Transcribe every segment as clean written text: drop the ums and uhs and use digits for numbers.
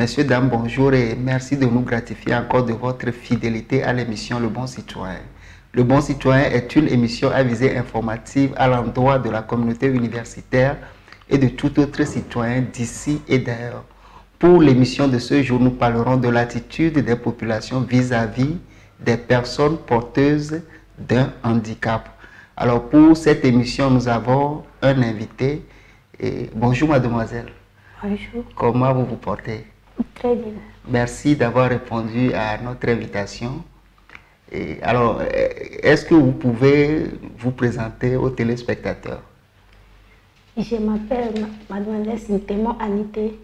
Messieurs, dames, bonjour et merci de nous gratifier encore de votre fidélité à l'émission Le Bon Citoyen. Le Bon Citoyen est une émission à visée informative à l'endroit de la communauté universitaire et de tout autre citoyen d'ici et d'ailleurs. Pour l'émission de ce jour, nous parlerons de l'attitude des populations vis-à-vis des personnes porteuses d'un handicap. Alors pour cette émission, nous avons un invité. Bonjour mademoiselle. Bonjour. Comment vous vous portez? Très bien. Merci d'avoir répondu à notre invitation. Alors, est-ce que vous pouvez vous présenter aux téléspectateurs? Je m'appelle mademoiselle Sintémo Anité,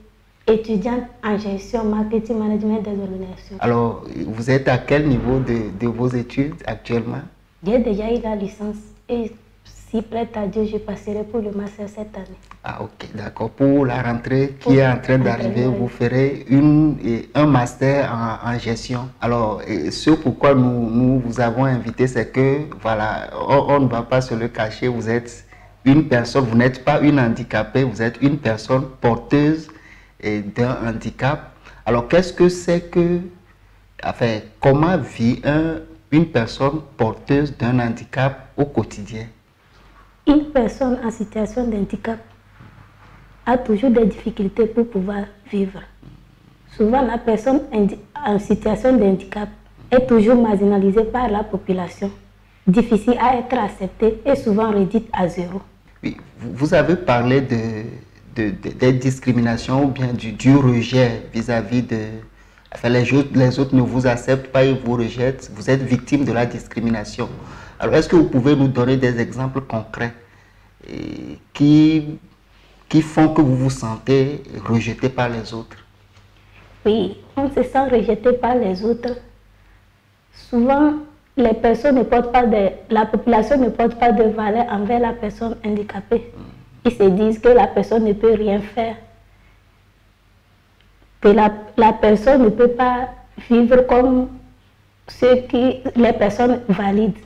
étudiante en gestion, marketing, management des organisations. Alors, vous êtes à quel niveau de vos études actuellement? J'ai déjà eu la licence et si prête à Dieu, je passerai pour le master cette année. Ah ok, d'accord. Pour la rentrée qui est en train d'arriver, vous ferez un master en gestion. Alors, ce pourquoi nous vous avons invité, c'est que, voilà, on ne va pas se le cacher, vous êtes une personne, vous n'êtes pas une handicapée, vous êtes une personne porteuse d'un handicap. Alors, qu'est-ce que c'est que, enfin, comment vit une personne porteuse d'un handicap au quotidien? Une personne en situation de handicap a toujours des difficultés pour pouvoir vivre. Souvent, la personne en situation de handicap est toujours marginalisée par la population, difficile à être acceptée et souvent réduite à zéro. Oui, vous avez parlé des discriminations ou bien du rejet vis-à-vis de... Enfin, les autres ne vous acceptent pas, ils vous rejettent, vous êtes victime de la discrimination. Alors, est-ce que vous pouvez nous donner des exemples concrets qui font que vous vous sentez rejeté par les autres? Oui, on se sent rejeté par les autres. Souvent, les personnes ne portent pas la population ne porte pas de valeur envers la personne handicapée. Ils se disent que la personne ne peut rien faire, que la personne ne peut pas vivre comme les personnes valides.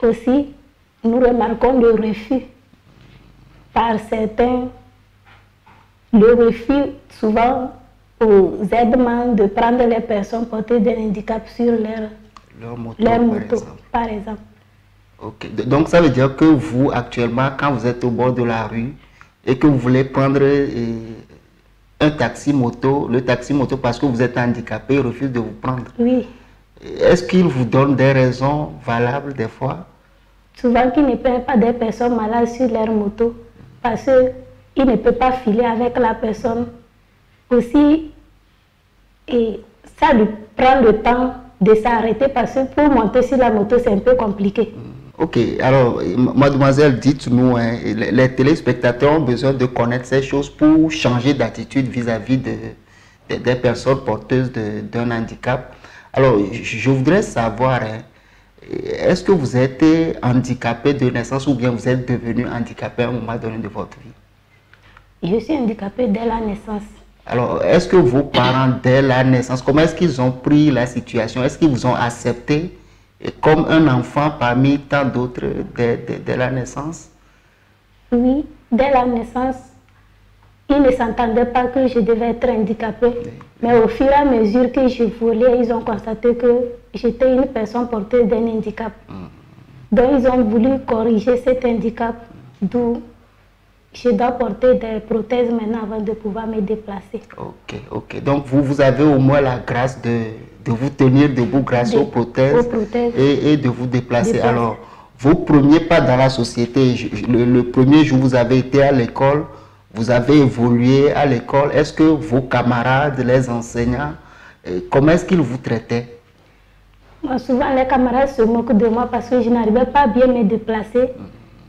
Aussi, nous remarquons le refus par certains, le refus souvent aux aidements de prendre les personnes portées d'un handicap sur leur moto, par exemple. Ok, donc ça veut dire que vous, actuellement, quand vous êtes au bord de la rue et que vous voulez prendre un taxi-moto, le taxi-moto, parce que vous êtes handicapé, refuse de vous prendre. Oui. Est-ce qu'il vous donne des raisons valables des fois? Souvent qu'ils ne prennent pas des personnes malades sur leur moto parce qu'ils ne peuvent pas filer avec la personne. Aussi, et ça lui prend le temps de s'arrêter parce que pour monter sur la moto, c'est un peu compliqué. Ok, alors, mademoiselle, dites-nous, hein, les téléspectateurs ont besoin de connaître ces choses pour changer d'attitude vis-à-vis des personnes porteuses d'un handicap. Alors, je voudrais savoir, hein, est-ce que vous êtes handicapé de naissance ou bien vous êtes devenu handicapé à un moment donné de votre vie? Je suis handicapée dès la naissance. Alors, est-ce que vos parents, dès la naissance, comment est-ce qu'ils ont pris la situation? Est-ce qu'ils vous ont accepté comme un enfant parmi tant d'autres dès la naissance? Oui, dès la naissance, ils ne s'entendaient pas que je devais être handicapée. Oui. Mais au fur et à mesure que je voulais, ils ont constaté que j'étais une personne porteuse d'un handicap. Donc, ils ont voulu corriger cet handicap, d'où je dois porter des prothèses maintenant avant de pouvoir me déplacer. Ok, ok. Donc, vous avez au moins la grâce de vous tenir debout grâce aux prothèses et de vous déplacer. Alors, vos premiers pas dans la société, le premier jour, vous avez été à l'école, vous avez évolué à l'école. Est-ce que vos camarades, les enseignants, comment est-ce qu'ils vous traitaient? Moi, souvent, les camarades se moquent de moi parce que je n'arrivais pas à bien me déplacer.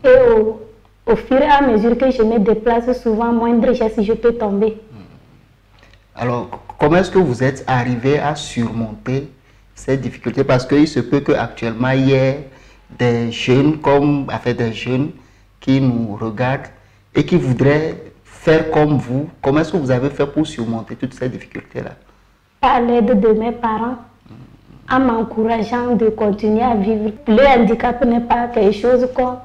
Et au fur et à mesure que je me déplace, souvent, moindre geste, je peux tomber. Alors, comment est-ce que vous êtes arrivé à surmonter ces difficultés? Parce qu'il se peut qu'actuellement, il y ait des jeunes, des jeunes qui nous regardent et qui voudraient faire comme vous. Comment est-ce que vous avez fait pour surmonter toutes ces difficultés-là? Par l'aide de mes parents, en m'encourageant de continuer à vivre. Le handicap n'est pas quelque chose qu'on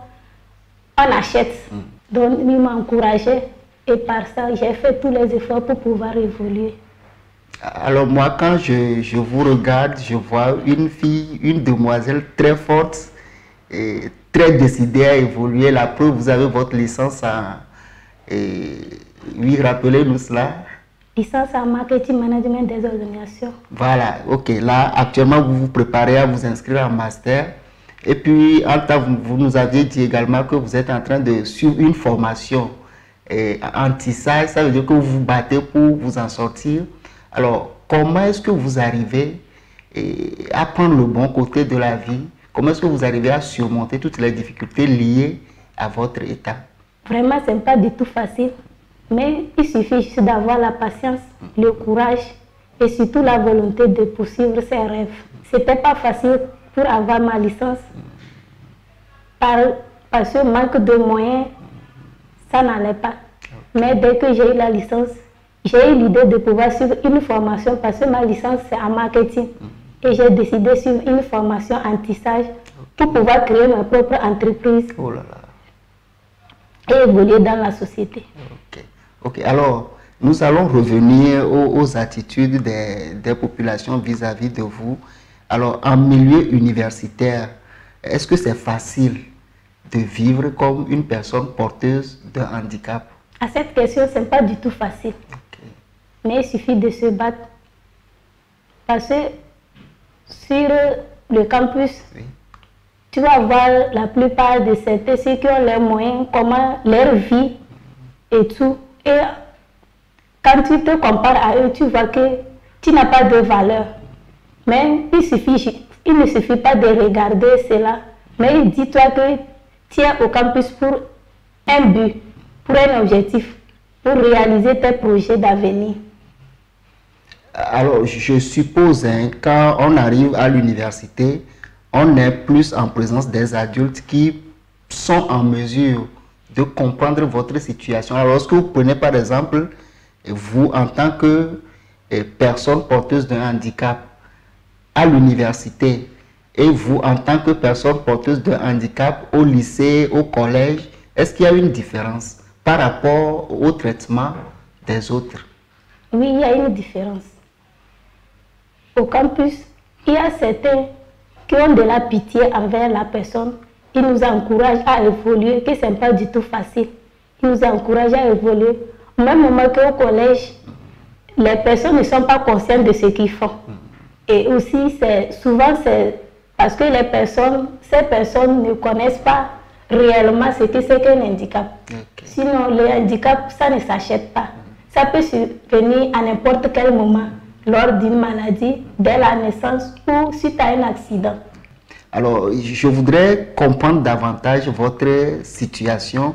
achète. Donc, ils m'encourageaient Et par ça, j'ai fait tous les efforts pour pouvoir évoluer. Alors moi, quand je vous regarde, je vois une fille, une demoiselle très forte et très décidée à évoluer. La preuve, vous avez votre licence en... oui, rappelez-nous cela. Licence en marketing management des organisations. Voilà, ok. Là, actuellement, vous vous préparez à vous inscrire en master. Et puis, en temps, vous nous aviez dit également que vous êtes en train de suivre une formation anti-SAI. Ça veut dire que vous vous battez pour vous en sortir. Alors, comment est-ce que vous arrivez à prendre le bon côté de la vie? Comment est-ce que vous arrivez à surmonter toutes les difficultés liées à votre état? Vraiment, ce n'est pas du tout facile. Mais il suffit juste d'avoir la patience, le courage et surtout la volonté de poursuivre ses rêves. Ce n'était pas facile pour avoir ma licence. Parce que manque de moyens, ça n'allait pas. Mais dès que j'ai eu la licence, j'ai eu l'idée de pouvoir suivre une formation parce que ma licence c'est en marketing. Et j'ai décidé de suivre une formation anti-stage pour pouvoir créer ma propre entreprise et évoluer dans la société. Ok, alors nous allons revenir aux attitudes des populations vis-à-vis de vous. Alors, en milieu universitaire, est-ce que c'est facile de vivre comme une personne porteuse de handicap? À cette question, ce n'est pas du tout facile. Mais il suffit de se battre. Parce que sur le campus, tu vas voir la plupart de ceux qui ont les moyens, comment leur vie et tout. Et quand tu te compares à eux, tu vois que tu n'as pas de valeur. Mais il ne suffit pas de regarder cela. Mais dis-toi que tu es au campus pour un but, pour un objectif, pour réaliser tes projets d'avenir. Alors, je suppose, quand on arrive à l'université, on est plus en présence des adultes qui sont en mesure de comprendre votre situation. Alors, lorsque vous prenez par exemple, vous en tant que personne porteuse d'un handicap à l'université et vous en tant que personne porteuse d'un handicap au lycée, au collège, est-ce qu'il y a une différence par rapport au traitement des autres? Oui, il y a une différence. Au campus, il y a certains qui ont de la pitié envers la personne. Ils nous encouragent à évoluer, que ce n'est pas du tout facile. Ils nous encouragent à évoluer. Au même moment qu'au collège, les personnes ne sont pas conscientes de ce qu'ils font. Et aussi, souvent, c'est parce que ces personnes ne connaissent pas réellement ce que c'est qu'un handicap. Sinon, le handicap, ça ne s'achète pas. Ça peut survenir à n'importe quel moment, lors d'une maladie, dès la naissance ou suite à un accident. Alors, je voudrais comprendre davantage votre situation.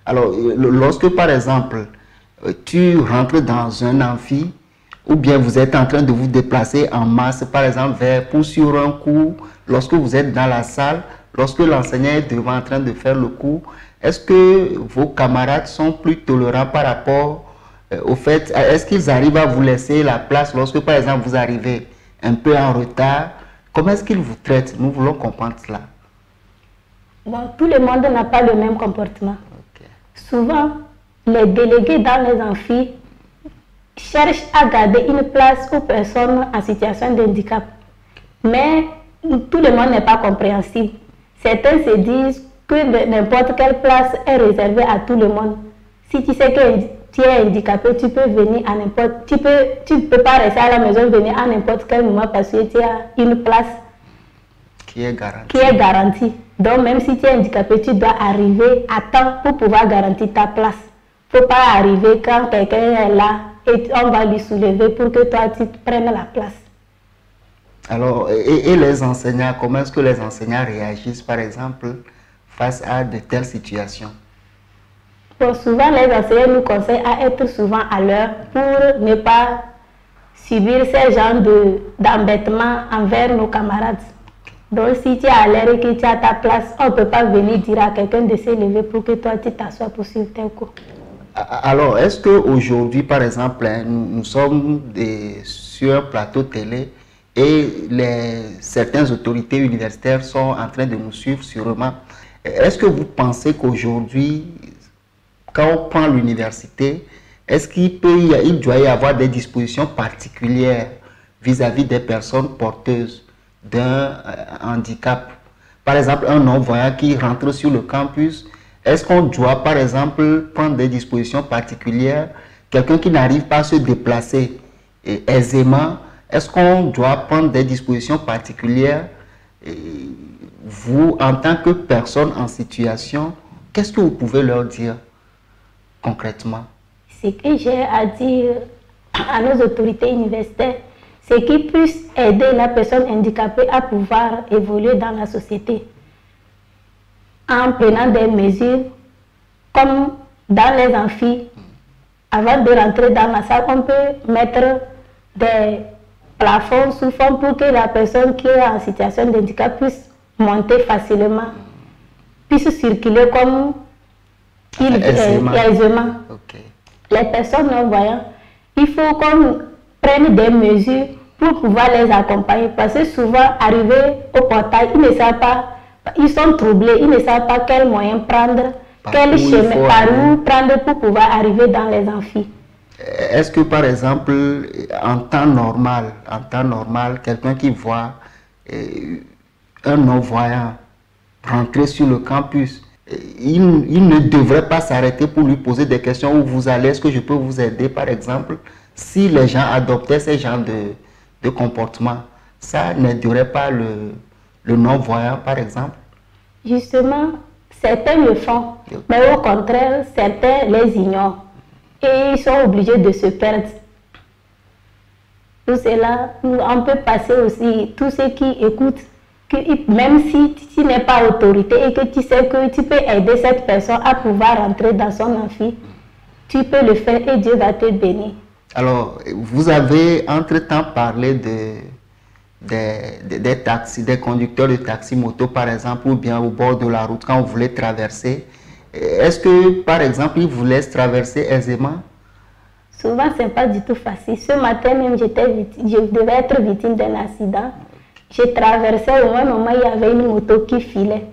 Alors, lorsque par exemple, tu rentres dans un amphi, ou bien vous êtes en train de vous déplacer en masse, par exemple, pour suivre un cours, lorsque vous êtes dans la salle, lorsque l'enseignant est devant en train de faire le cours, est-ce que vos camarades sont plus tolérants par rapport au fait, est-ce qu'ils arrivent à vous laisser la place lorsque, par exemple, vous arrivez un peu en retard? Comment est-ce qu'ils vous traitent? Nous voulons comprendre cela. Bon, tout le monde n'a pas le même comportement. Souvent, les délégués dans les amphis cherchent à garder une place aux personnes en situation de handicap. Mais tout le monde n'est pas compréhensible. Certains se disent que n'importe quelle place est réservée à tout le monde. Si tu sais que tu es handicapé, tu peux venir à n'importe... Tu ne peux pas rester à la maison, venir à n'importe quel moment parce que tu as une place qui est garantie. Donc même si tu es handicapé, tu dois arriver à temps pour pouvoir garantir ta place. Il ne faut pas arriver quand quelqu'un est là et on va lui soulever pour que toi tu prennes la place. Alors, et les enseignants, comment est-ce que les enseignants réagissent par exemple face à de telles situations? Bon, souvent, les enseignants nous conseillent à être souvent à l'heure pour ne pas subir ces genres d'embêtements envers nos camarades. Donc, si tu es à l'heure et que tu as ta place, on ne peut pas venir dire à quelqu'un de se lever pour que toi, tu t'assoies pour suivre tes cours. Alors, est-ce qu'aujourd'hui, par exemple, nous sommes sur un plateau télé et certaines autorités universitaires sont en train de nous suivre sûrement. Est-ce que vous pensez qu'aujourd'hui, quand on prend l'université, est-ce qu'il doit y avoir des dispositions particulières vis-à-vis des personnes porteuses d'un handicap? Par exemple, un non-voyant qui rentre sur le campus, est-ce qu'on doit, par exemple, prendre des dispositions particulières? Quelqu'un qui n'arrive pas à se déplacer aisément, est-ce qu'on doit prendre des dispositions particulières? Vous, en tant que personne en situation, qu'est-ce que vous pouvez leur dire concrètement? Ce que j'ai à dire à nos autorités universitaires, c'est qu'ils puissent aider la personne handicapée à pouvoir évoluer dans la société en prenant des mesures comme dans les amphis. Avant de rentrer dans la salle, on peut mettre des plafonds sous forme pour que la personne qui est en situation de handicap puisse monter facilement, puisse circuler comme il aisément. Okay. Les personnes non-voyantes, il faut qu'on prenne des mesures pour pouvoir les accompagner, parce que souvent, arrivés au portail, ils ne savent pas, ils sont troublés, ils ne savent pas quel moyen prendre, quel chemin, par où prendre pour pouvoir arriver dans les amphis. Est-ce que, par exemple, en temps normal, quelqu'un qui voit un non-voyant rentrer sur le campus, il ne devrait pas s'arrêter pour lui poser des questions où vous allez, est-ce que je peux vous aider, par exemple, si les gens adoptaient ces genres de comportement, ça n'aiderait pas le non-voyant, par exemple? Justement, certains le font, mais au contraire, certains les ignorent et ils sont obligés de se perdre. Tout cela, on peut passer aussi, tous ceux qui écoutent, même si tu n'es pas autorité et que tu sais que tu peux aider cette personne à pouvoir rentrer dans son amphi, tu peux le faire et Dieu va te bénir. Alors, vous avez entre-temps parlé des taxis, des conducteurs de taxi moto par exemple, ou bien au bord de la route quand vous voulez traverser. Est-ce que, par exemple, ils vous laissent traverser aisément? Souvent, ce n'est pas du tout facile. Ce matin même, je devais être victime d'un accident. J'ai traversé, au même moment, il y avait une moto qui filait.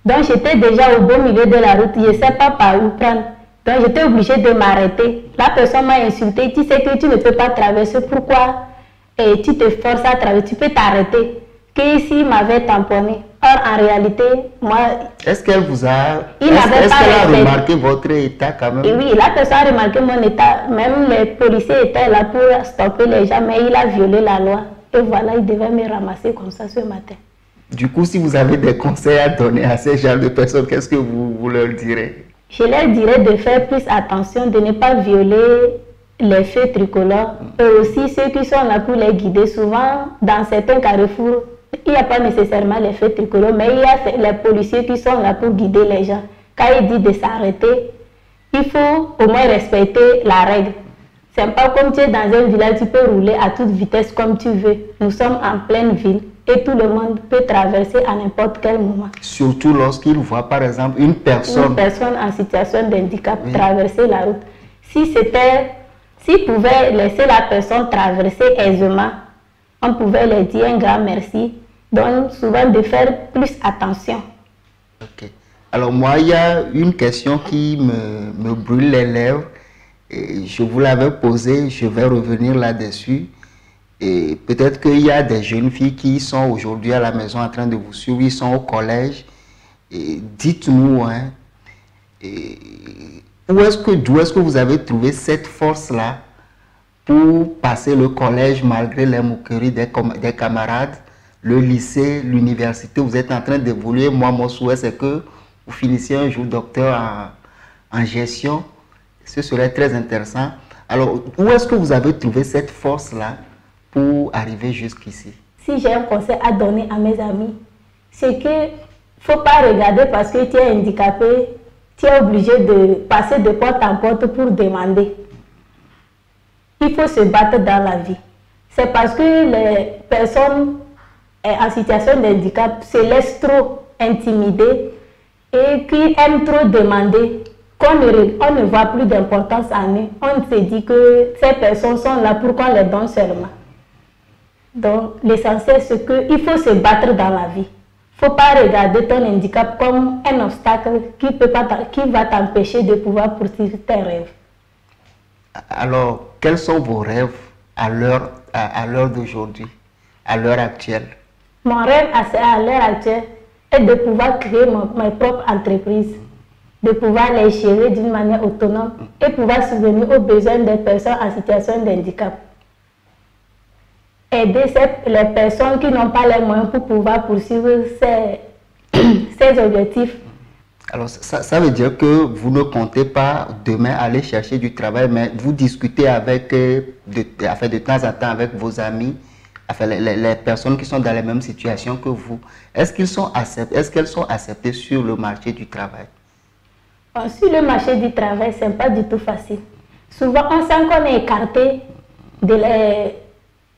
Donc, j'étais déjà au beau milieu de la route. Je ne sais pas par où prendre. Donc, j'étais obligée de m'arrêter. La personne m'a insulté. Tu sais que tu ne peux pas traverser. Pourquoi tu te forces à traverser? Tu peux t'arrêter. Que s'il m'avait tamponné. Or, en réalité, moi... Est-ce qu'elle vous a... Est-ce qu'elle a remarqué votre état quand même? Et oui, la personne a remarqué mon état. Même les policiers étaient là pour stopper les gens, mais il a violé la loi. Et voilà, il devait me ramasser comme ça ce matin. Du coup, si vous avez des conseils à donner à ces genres de personnes, qu'est-ce que vous leur direz? Je leur dirais de faire plus attention, de ne pas violer les feux tricolores. Et aussi ceux qui sont là pour les guider. Souvent, dans certains carrefours, il n'y a pas nécessairement les feux tricolores, mais il y a les policiers qui sont là pour guider les gens. Quand ils disent de s'arrêter, il faut au moins respecter la règle. C'est pas comme tu es dans un village, tu peux rouler à toute vitesse comme tu veux. Nous sommes en pleine ville et tout le monde peut traverser à n'importe quel moment. Surtout lorsqu'il voit par exemple une personne en situation de handicap traverser la route. S'ils pouvaient laisser la personne traverser aisément, on pouvait leur dire un grand merci. Donc souvent de faire plus attention. Ok. Alors moi, il y a une question qui me brûle les lèvres. Et je vous l'avais posée, je vais revenir là-dessus. Et peut-être qu'il y a des jeunes filles qui sont aujourd'hui à la maison en train de vous suivre, ils sont au collège. Dites-nous, d'où est-ce que vous avez trouvé cette force-là pour passer le collège malgré les moqueries des camarades, le lycée, l'université, vous êtes en train d'évoluer. Moi, mon souhait, c'est que vous finissiez un jour docteur en gestion. Ce serait très intéressant. Alors, où est-ce que vous avez trouvé cette force-là pour arriver jusqu'ici? Si j'ai un conseil à donner à mes amis, c'est qu'il ne faut pas regarder parce que tu es handicapé, tu es obligé de passer de porte en porte pour demander. Il faut se battre dans la vie. C'est parce que les personnes en situation de handicap se laissent trop intimider et qui aiment trop demander. On ne voit plus d'importance à eux. On se dit que ces personnes sont là pour qu'on les donne seulement. Donc, l'essentiel, c'est qu'il faut se battre dans la vie. Il faut pas regarder ton handicap comme un obstacle qui va t'empêcher de pouvoir poursuivre tes rêves. Alors, quels sont vos rêves à l'heure d'aujourd'hui, à l'heure actuelle? Mon rêve à l'heure actuelle est de pouvoir créer mes propres entreprises, de pouvoir les gérer d'une manière autonome et pouvoir subvenir aux besoins des personnes en situation de handicap. Aider les personnes qui n'ont pas les moyens pour pouvoir poursuivre ces objectifs. Alors, ça veut dire que vous ne comptez pas demain aller chercher du travail, mais vous discutez de temps en temps avec vos amis, les personnes qui sont dans la même situation que vous. Est-ce qu'elles sont acceptées sur le marché du travail? Sur le marché du travail, ce n'est pas du tout facile. Souvent, on sent qu'on est écarté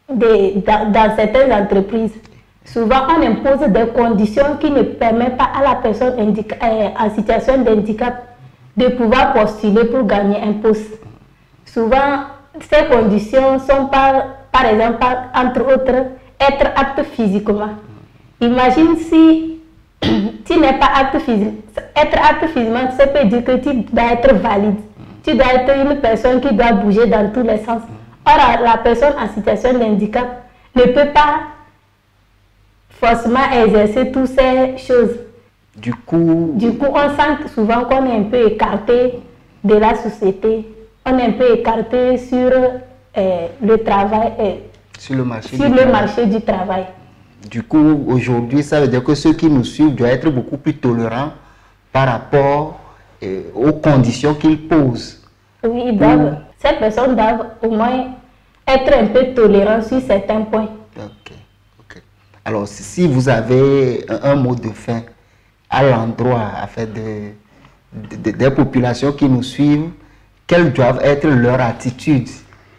dans certaines entreprises. Souvent, on impose des conditions qui ne permettent pas à la personne en situation de handicap de pouvoir postuler pour gagner un poste. Souvent, ces conditions sont par exemple, entre autres, être apte physiquement. Imagine si tu n'es pas apte physiquement. Être apte physiquement, ça peut dire que tu dois être valide. Tu dois être une personne qui doit bouger dans tous les sens. Or, la personne en situation de handicap ne peut pas forcément exercer toutes ces choses. Du coup, on sent souvent qu'on est un peu écarté de la société. On est un peu écarté sur le travail, sur le marché du travail. Du coup, aujourd'hui, ça veut dire que ceux qui nous suivent doivent être beaucoup plus tolérants par rapport aux conditions qu'ils posent. Oui, ces personnes doivent au moins être un peu tolérants sur certains points. Ok. Alors, si vous avez un mot de fin à l'endroit des populations qui nous suivent, quelles doivent être leurs attitudes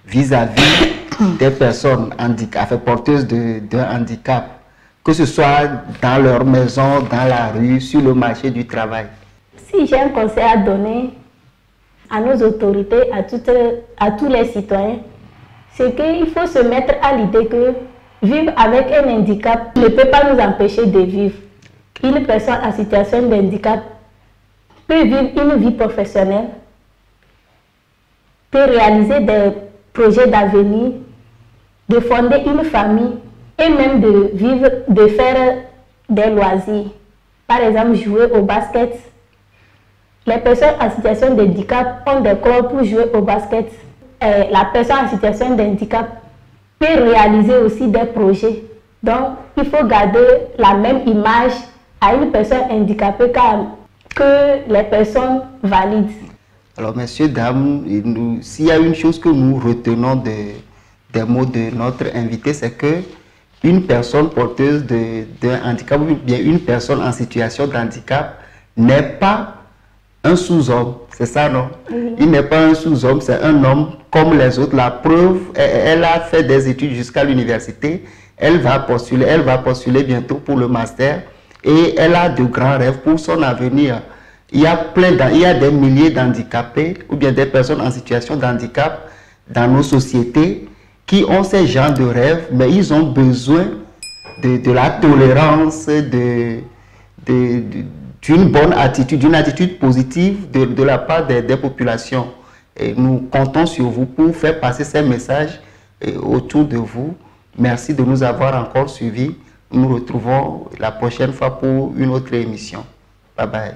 vis-à-vis des personnes porteuses d'un handicap, que ce soit dans leur maison, dans la rue, sur le marché du travail? Si j'ai un conseil à donner à nos autorités, à tous les citoyens, c'est qu'il faut se mettre à l'idée que vivre avec un handicap ne peut pas nous empêcher de vivre. Une personne en situation de handicap peut vivre une vie professionnelle, peut réaliser des projets d'avenir, de fonder une famille et même de faire des loisirs. Par exemple, jouer au basket. Les personnes en situation de handicap ont des clubs pour jouer au basket. La personne en situation de handicap peut réaliser aussi des projets. Donc, il faut garder la même image à une personne handicapée que les personnes valides. Alors, messieurs, dames, s'il y a une chose que nous retenons des mots de notre invité, c'est que une personne porteuse d'un handicap ou bien une personne en situation de handicap n'est pas un sous-homme. C'est ça, non? Oui. Il n'est pas un sous-homme, c'est un homme comme les autres. La preuve, elle a fait des études jusqu'à l'université. Elle va postuler bientôt pour le master et elle a de grands rêves pour son avenir. Il y a des milliers d'handicapés ou bien des personnes en situation de handicap dans nos sociétés qui ont ces genres de rêves, mais ils ont besoin de la tolérance, d'une bonne attitude, d'une attitude positive de la part des populations. Et nous comptons sur vous pour faire passer ces messages autour de vous. Merci de nous avoir encore suivis. Nous nous retrouvons la prochaine fois pour une autre émission. Bye bye.